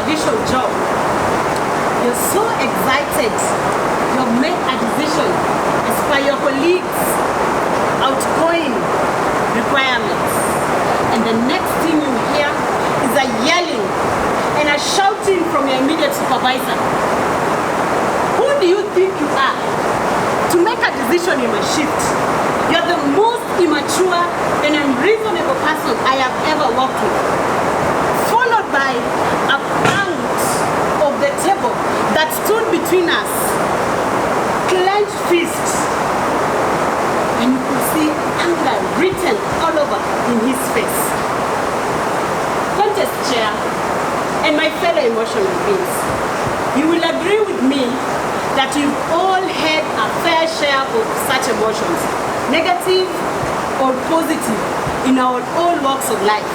supervision job, you're so excited. You've made a decision as per your colleagues' outgoing requirements. And the next thing you hear is a yelling and a shouting from your immediate supervisor. Who do you think you are to make a decision in a shift? You're the most immature and unreasonable person I have ever worked with. Followed by a pound of the table that stood between us, clenched fists, and you could see anger written all over in his face. Contest chair and my fellow emotional beings, you will agree with me that you've all had a fair share of such emotions, negative or positive, in our own walks of life.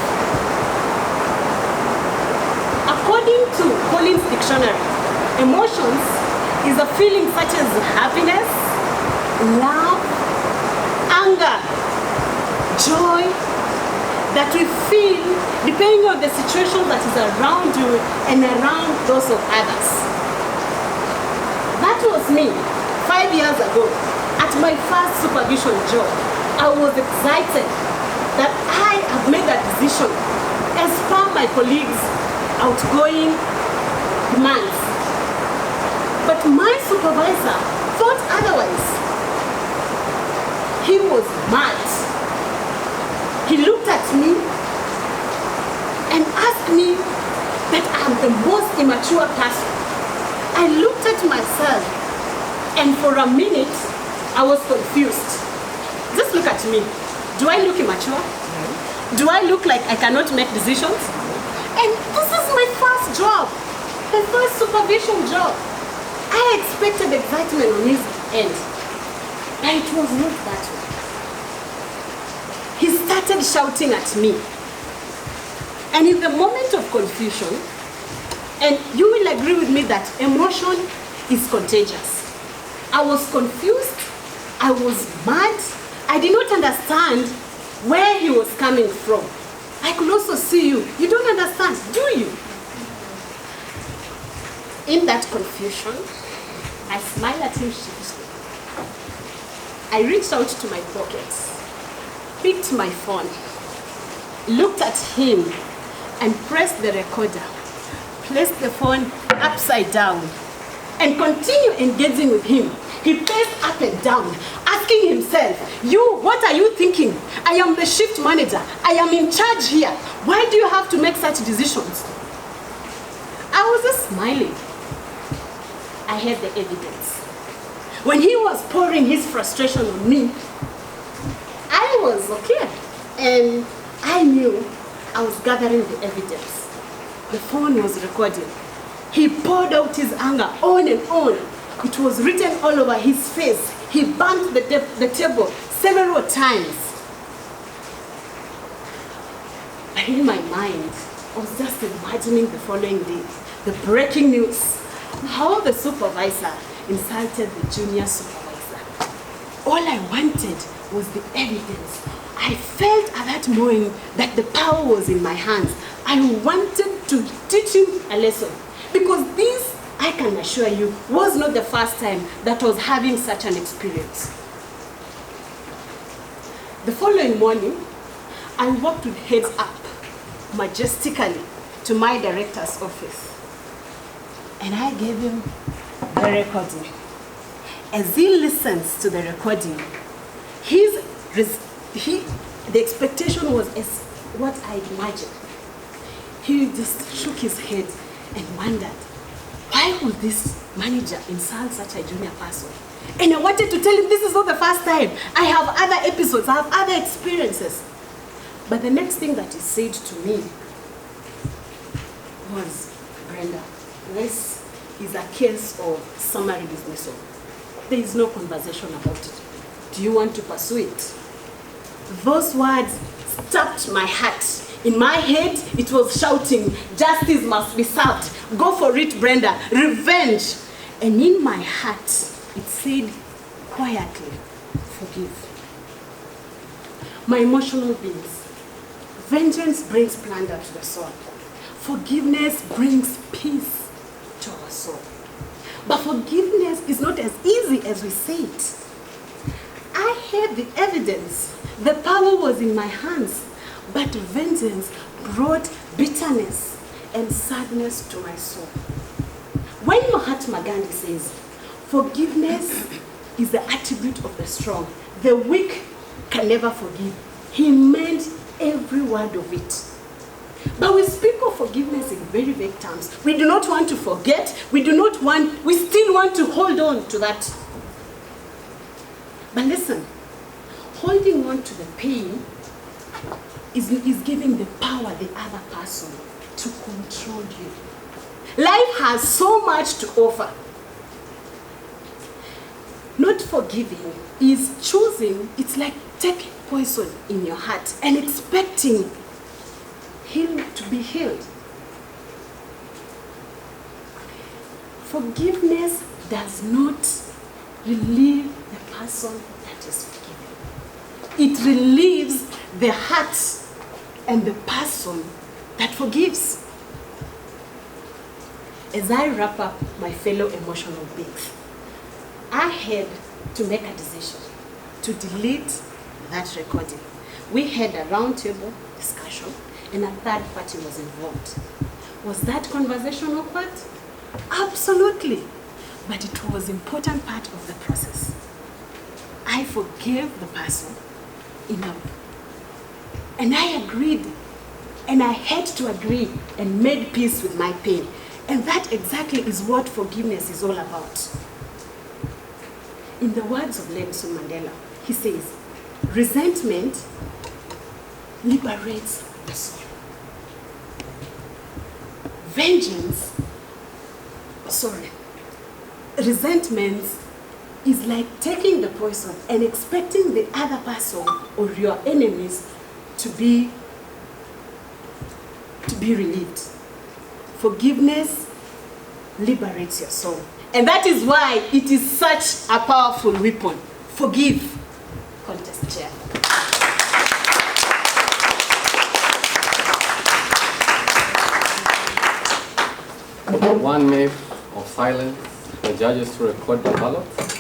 According to Collins Dictionary, emotions is a feeling such as happiness, love, anger, joy, that we feel depending on the situation that is around you and around those of others. That was me 5 years ago at my first supervision job. I was excited that I have made a decision as per my colleagues' outgoing demands. But my supervisor thought otherwise. He was mad. He looked at me and asked me that I'm the most immature person. I looked at myself and for a minute I was confused. Just look at me. Do I look immature? No. Do I look like I cannot make decisions? And this is my first job, my first supervision job. I expected excitement on his end, but it was not that way. He started shouting at me. And in the moment of confusion, and you will agree with me that emotion is contagious. I was confused, I was mad, I did not understand where he was coming from. I could also see you. You don't understand, do you? In that confusion, I smiled at him sheepishly. I reached out to my pockets, picked my phone, looked at him, and pressed the recorder, placed the phone upside down, and continued engaging with him. He paced up and down, asking himself, "You, what are you thinking? I am the shift manager. I am in charge here. Why do you have to make such decisions?" I was just smiling. I had the evidence. When he was pouring his frustration on me, I was okay. And I knew I was gathering the evidence. The phone was recording. He poured out his anger on and on. It was written all over his face. He banged the table several times. But in my mind, I was just imagining the following day, the breaking news, how the supervisor insulted the junior supervisor. All I wanted was the evidence. I felt at that moment that the power was in my hands. I wanted to teach him a lesson. Because this, I can assure you, was not the first time that I was having such an experience. The following morning, I walked with heads up, majestically, to my director's office. And I gave him the recording. As he listens to the recording, the expectation was as what I imagined. He just shook his head and wondered, why would this manager insult such a junior person? And I wanted to tell him this is not the first time. I have other episodes, I have other experiences. But the next thing that he said to me was, "Brenda, this is a case of summary dismissal. There is no conversation about it. Do you want to pursue it?" Those words stabbed my heart. In my head, it was shouting, "Justice must be served. Go for it, Brenda. Revenge." And in my heart, it said quietly, "Forgive." My emotional beings. Vengeance brings plunder to the soul. Forgiveness brings peace to our soul. But forgiveness is not as easy as we say it. I had the evidence. The power was in my hands. But vengeance brought bitterness and sadness to my soul. When Mahatma Gandhi says, forgiveness is the attribute of the strong, the weak can never forgive, he meant every word of it. But we speak of forgiveness in very vague terms. We do not want to forget. We still want to hold on to that. But listen, holding on to the pain is giving the power the other person to control you. Life has so much to offer. Not forgiving is choosing, it's like taking poison in your heart and expecting to be healed. Forgiveness does not relieve the person that is forgiven. It relieves the heart and the person that forgives. As I wrap up my fellow emotional beings, I had to make a decision to delete that recording. We had a roundtable discussion and a third party was involved. Was that conversation awkward? Absolutely. But it was an important part of the process. I forgave the person enough. And I agreed. And I had to agree and made peace with my pain. And that exactly is what forgiveness is all about. In the words of Nelson Mandela, he says, resentment liberates the soul. Resentment is like taking the poison and expecting the other person or your enemies to be relieved. Forgiveness liberates your soul. And that is why it is such a powerful weapon. Forgive. Contest chair. One minute of silence for judges to record the ballots.